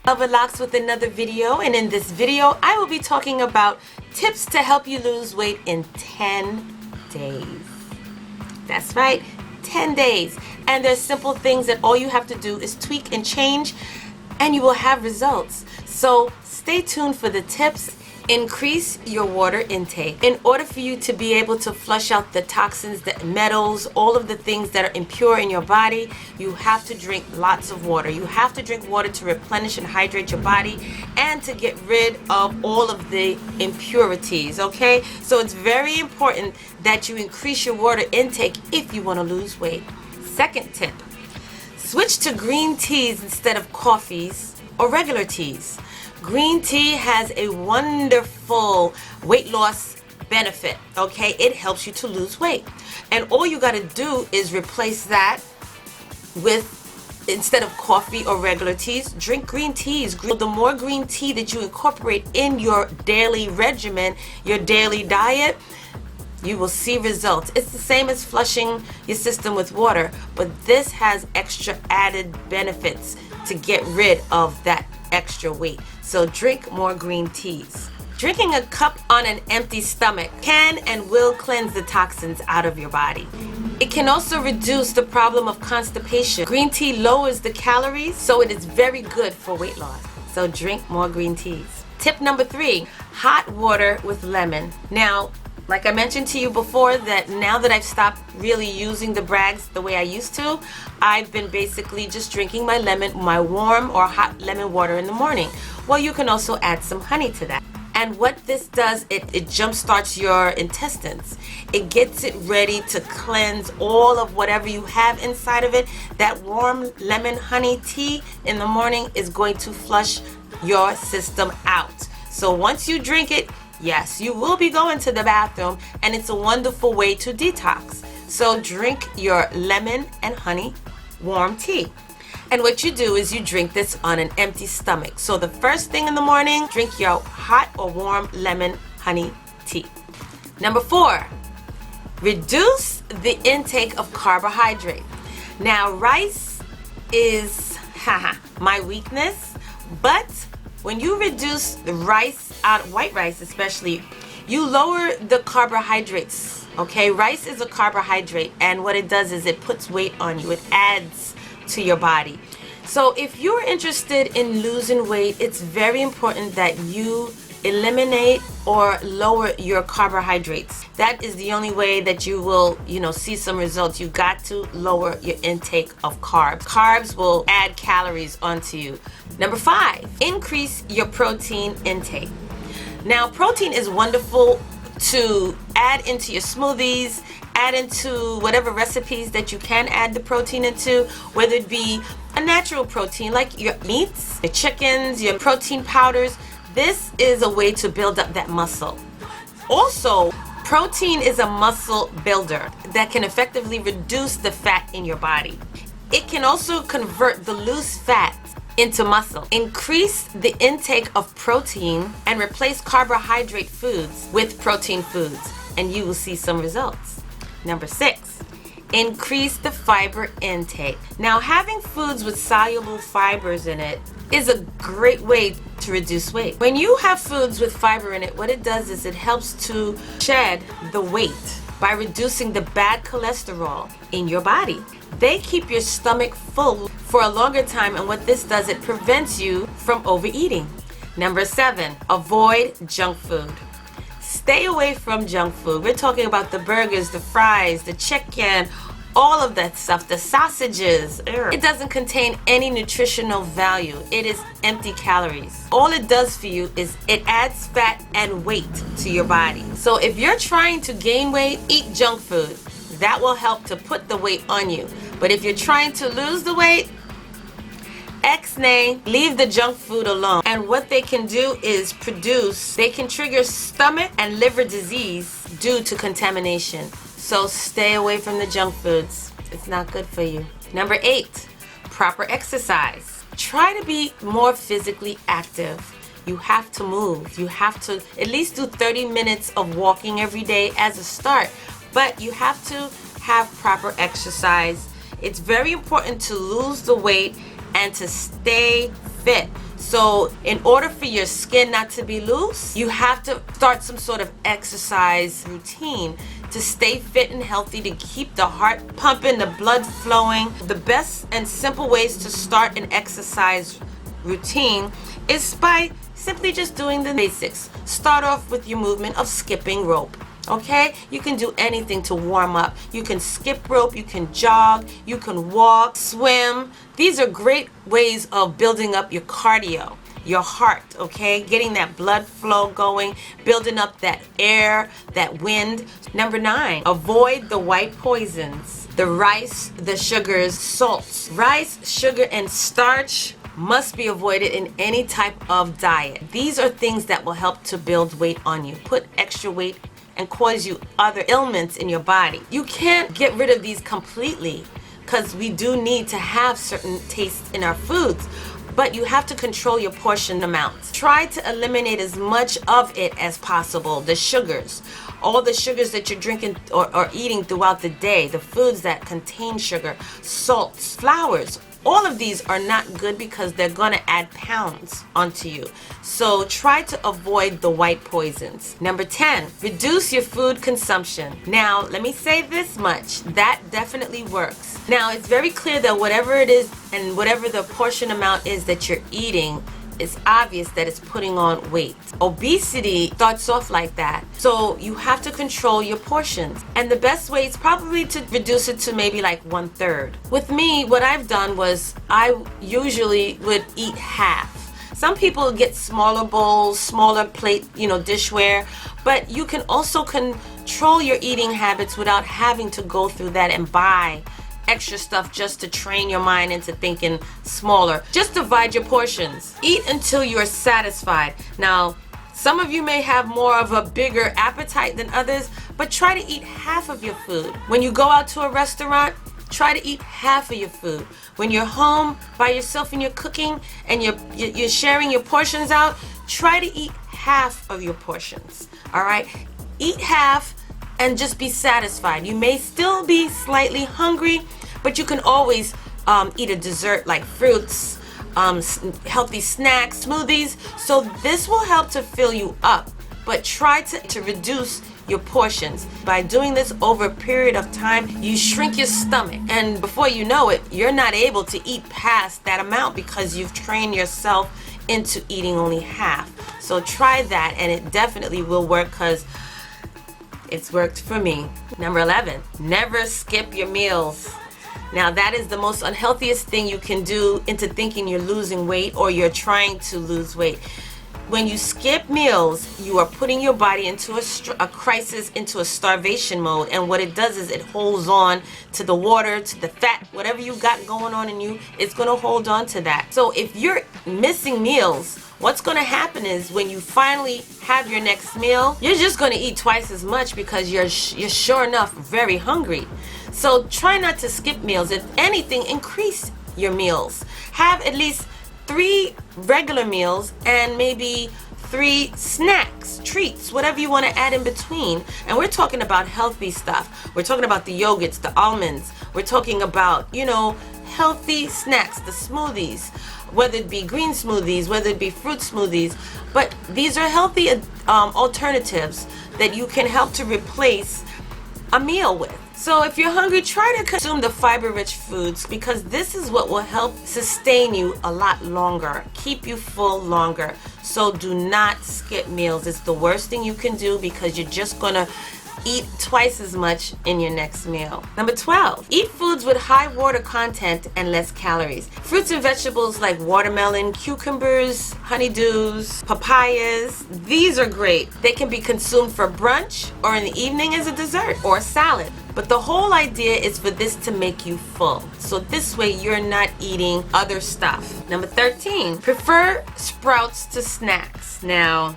Elva Locks with another video, and in this video I will be talking about tips to help you lose weight in 10 days. That's right, 10 days. And there's simple things that all you have to do is tweak and change and you will have results. So stay tuned for the tips. Increase your water intake. In order for you to be able to flush out the toxins, the metals, all of the things that are impure in your body, you have to drink lots of water. You have to drink water to replenish and hydrate your body and to get rid of all of the impurities, okay? So it's very important that you increase your water intake if you want to lose weight. Second tip, switch to green teas instead of coffees or regular teas. Green tea has a wonderful weight loss benefit, okay? It helps you to lose weight. And all you got to do is replace that with, instead of coffee or regular teas, drink green teas. The more green tea that you incorporate in your daily regimen, your daily diet, you will see results. It's the same as flushing your system with water, but this has extra added benefits to get rid of that extra weight. So drink more green teas. Drinking a cup on an empty stomach can and will cleanse the toxins out of your body. It can also reduce the problem of constipation. Green tea lowers the calories, so it is very good for weight loss. So drink more green teas. Tip number 3, hot water with lemon. Now, like I mentioned to you before, that now that I've stopped really using the Brags the way I used to, I've been basically just drinking my warm or hot lemon water in the morning. Well, you can also add some honey to that. And what this does, it jumpstarts your intestines. It gets it ready to cleanse all of whatever you have inside of it. That warm lemon honey tea in the morning is going to flush your system out. So once you drink it, yes, you will be going to the bathroom, and it's a wonderful way to detox. So drink your lemon and honey warm tea. And what you do is you drink this on an empty stomach. So the first thing in the morning, drink your hot or warm lemon honey tea. Number 4, reduce the intake of carbohydrate. Now, rice is my weakness, but when you reduce the rice out, white rice especially, you lower the carbohydrates, okay? Rice is a carbohydrate, and what it does is it puts weight on you. It adds to your body. So if you're interested in losing weight, it's very important that you eliminate or lower your carbohydrates. That is the only way that you will, see some results. You got to lower your intake of carbs. Carbs will add calories onto you. Number 5, increase your protein intake. Now, protein is wonderful to add into your smoothies, add into whatever recipes that you can add the protein into, whether it be a natural protein like your meats, your chickens, your protein powders. This is a way to build up that muscle. Also, protein is a muscle builder that can effectively reduce the fat in your body. It can also convert the loose fat into muscle. Increase the intake of protein and replace carbohydrate foods with protein foods, and you will see some results. Number 6, increase the fiber intake. Now, having foods with soluble fibers in it is a great way to reduce weight. When you have foods with fiber in it, what it does is it helps to shed the weight by reducing the bad cholesterol in your body. They keep your stomach full for a longer time, and what this does, it prevents you from overeating. Number 7, avoid junk food. Stay away from junk food. We're talking about the burgers, the fries, the chicken, all of that stuff, the sausages. It doesn't contain any nutritional value. It is empty calories. All it does for you is it adds fat and weight to your body. So if you're trying to gain weight, eat junk food. That will help to put the weight on you. But if you're trying to lose the weight, X-nay, leave the junk food alone. And what they can do is they can trigger stomach and liver disease due to contamination. So stay away from the junk foods. It's not good for you. Number 8, proper exercise. Try to be more physically active. You have to move. You have to at least do 30 minutes of walking every day as a start. But you have to have proper exercise. It's very important to lose the weight and to stay fit. So in order for your skin not to be loose, you have to start some sort of exercise routine to stay fit and healthy, to keep the heart pumping, the blood flowing. The best and simple ways to start an exercise routine is by simply just doing the basics. Start off with your movement of skipping rope. Okay, you can do anything to warm up. You can skip rope, you can jog, you can walk, swim. These are great ways of building up your cardio, your heart, okay? Getting that blood flow going, building up that air, that wind. Number 9, avoid the white poisons, the rice, the sugars, salts. Rice, sugar, and starch must be avoided in any type of diet. These are things that will help to build weight on you, put extra weight and cause you other ailments in your body. You can't get rid of these completely because we do need to have certain tastes in our foods, but you have to control your portion amounts. Try to eliminate as much of it as possible. The sugars, all the sugars that you're drinking or eating throughout the day, the foods that contain sugar, salts, flours, all of these are not good because they're gonna add pounds onto you. So try to avoid the white poisons. Number 10, reduce your food consumption. Now, let me say this much, that definitely works. Now, it's very clear that whatever it is and whatever the portion amount is that you're eating, it's obvious that it's putting on weight. Obesity starts off like that. So you have to control your portions. And the best way is probably to reduce it to maybe like 1/3. With me, what I've done was I usually would eat half. Some people get smaller bowls, smaller plate, dishware, but you can also control your eating habits without having to go through that and buy extra stuff just to train your mind into thinking smaller. Just divide your portions. Eat until you're satisfied. Now, some of you may have more of a bigger appetite than others, but try to eat half of your food. When you go out to a restaurant, try to eat half of your food. When you're home by yourself and you're cooking and you're sharing your portions out, try to eat half of your portions. All right? Eat half and just be satisfied. You may still be slightly hungry, but you can always eat a dessert like fruits, healthy snacks, smoothies. So this will help to fill you up, but try to reduce your portions. By doing this over a period of time, you shrink your stomach, and before you know it, you're not able to eat past that amount because you've trained yourself into eating only half. So try that, and it definitely will work because it's worked for me. Number 11, never skip your meals. Now that is the most unhealthiest thing you can do into thinking you're losing weight or you're trying to lose weight. When you skip meals, you are putting your body into a crisis, into a starvation mode. And what it does is it holds on to the water, to the fat, whatever you got going on in you, it's going to hold on to that. So if you're missing meals, what's going to happen is when you finally have your next meal, you're just going to eat twice as much because you're sure enough very hungry. So try not to skip meals. If anything, increase your meals. Have at least 3 regular meals and maybe 3 snacks, treats, whatever you want to add in between. And we're talking about healthy stuff. We're talking about the yogurts, the almonds. We're talking about, healthy snacks, the smoothies, whether it be green smoothies, whether it be fruit smoothies. But these are healthy alternatives that you can help to replace a meal with. So if you're hungry, try to consume the fiber-rich foods because this is what will help sustain you a lot longer, keep you full longer. So do not skip meals. It's the worst thing you can do because you're just going to eat twice as much in your next meal. Number 12, eat foods with high water content and less calories. Fruits and vegetables like watermelon, cucumbers, honeydews, papayas, these are great. They can be consumed for brunch or in the evening as a dessert or a salad. But the whole idea is for this to make you full. So this way you're not eating other stuff. Number 13, prefer sprouts to snacks. Now,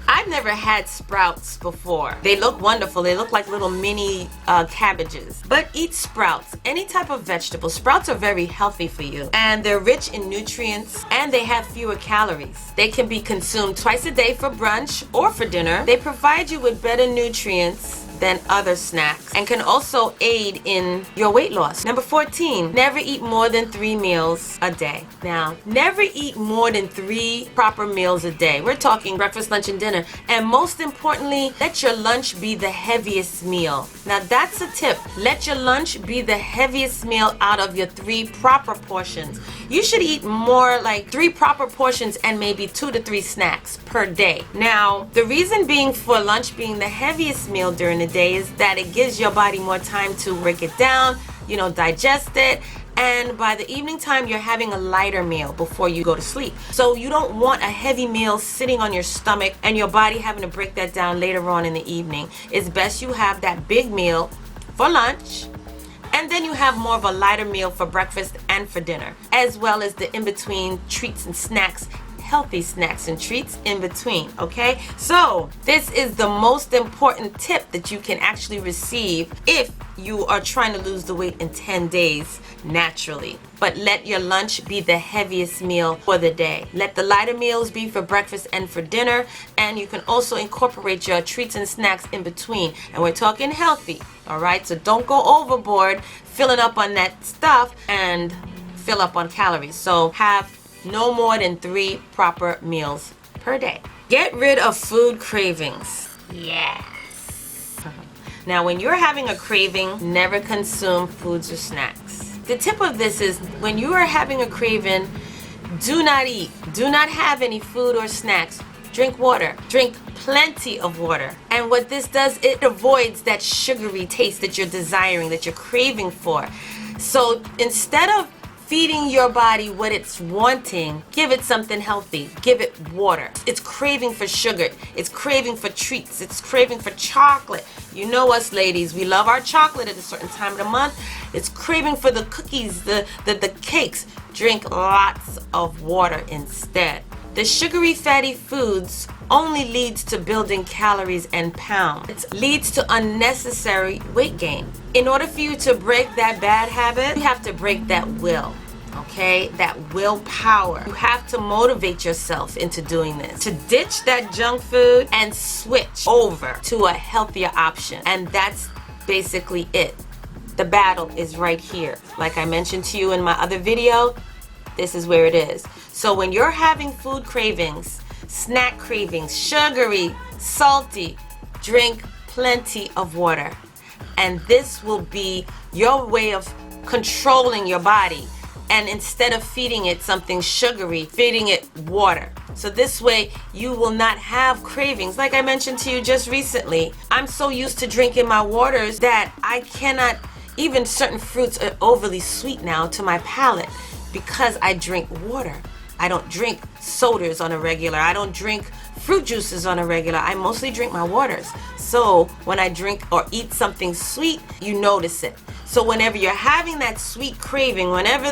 I've never had sprouts before. They look wonderful. They look like little mini cabbages. But eat sprouts, any type of vegetable. Sprouts are very healthy for you. And they're rich in nutrients and they have fewer calories. They can be consumed twice a day for brunch or for dinner. They provide you with better nutrients than other snacks and can also aid in your weight loss. Number 14, never eat more than 3 meals a day. Now, never eat more than 3 proper meals a day. We're talking breakfast, lunch, and dinner. And most importantly, let your lunch be the heaviest meal. Now, that's a tip. Let your lunch be the heaviest meal out of your 3 proper portions. You should eat more like 3 proper portions and maybe 2 to 3 snacks per day. Now, the reason being for lunch being the heaviest meal during the day is that it gives your body more time to break it down, digest it. And by the evening time, you're having a lighter meal before you go to sleep. So you don't want a heavy meal sitting on your stomach and your body having to break that down later on in the evening. It's best you have that big meal for lunch, and then you have more of a lighter meal for breakfast and for dinner, as well as the in-between treats and snacks, healthy snacks and treats in between, okay? So this is the most important tip that you can actually receive if you are trying to lose the weight in 10 days naturally. But let your lunch be the heaviest meal for the day. Let the lighter meals be for breakfast and for dinner, and you can also incorporate your treats and snacks in between. And we're talking healthy, all right? So don't go overboard filling up on that stuff and fill up on calories. So have no more than 3 proper meals per day. Get rid of food cravings. Yes. Now, when you're having a craving, never consume foods or snacks. The tip of this is when you are having a craving, do not eat. Do not have any food or snacks. Drink water. Drink plenty of water. And what this does, it avoids that sugary taste that you're desiring, that you're craving for. So instead of feeding your body what it's wanting, give it something healthy. Give it water. It's craving for sugar. It's craving for treats. It's craving for chocolate. You know us ladies, we love our chocolate at a certain time of the month. It's craving for the cookies, the cakes. Drink lots of water instead. The sugary fatty foods only leads to building calories and pounds. It leads to unnecessary weight gain. In order for you to break that bad habit, you have to break that will, okay? That willpower. You have to motivate yourself into doing this, to ditch that junk food and switch over to a healthier option. And that's basically it. The battle is right here. Like I mentioned to you in my other video, this is where it is. So when you're having food cravings, snack cravings, sugary, salty, drink plenty of water. And this will be your way of controlling your body. And instead of feeding it something sugary, feeding it water. So this way you will not have cravings. Like I mentioned to you just recently, I'm so used to drinking my waters that I cannot, even certain fruits are overly sweet now to my palate because I drink water. I don't drink sodas on a regular. I don't drink fruit juices on a regular. I mostly drink my waters. So when I drink or eat something sweet, you notice it. So whenever you're having that sweet craving, whatever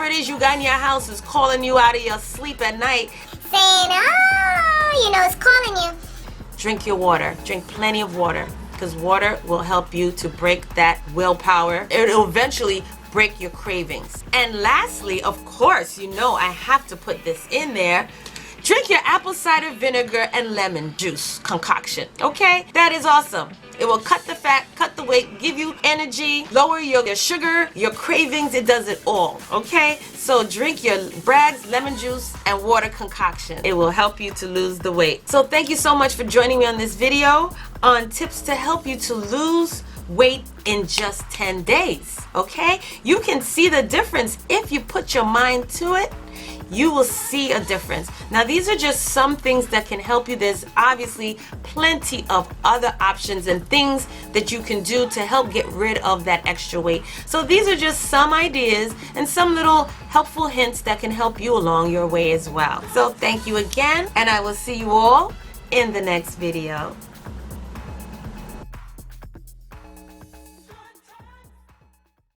it is you got in your house is calling you out of your sleep at night, saying, oh, it's calling you. Drink your water. Drink plenty of water, because water will help you to break that willpower. It'll eventually break your cravings. And lastly, of course, I have to put this in there. Drink your apple cider vinegar and lemon juice concoction, okay? That is awesome. It will cut the fat, cut the weight, give you energy, lower your sugar, your cravings. It does it all, okay? So drink your Bragg's lemon juice and water concoction. It will help you to lose the weight. So thank you so much for joining me on this video on tips to help you to lose weight in just 10 days, okay? You can see the difference if you put your mind to it. You will see a difference. Now, these are just some things that can help you. There's obviously plenty of other options and things that you can do to help get rid of that extra weight. So these are just some ideas and some little helpful hints that can help you along your way as well. So thank you again, and I will see you all in the next video.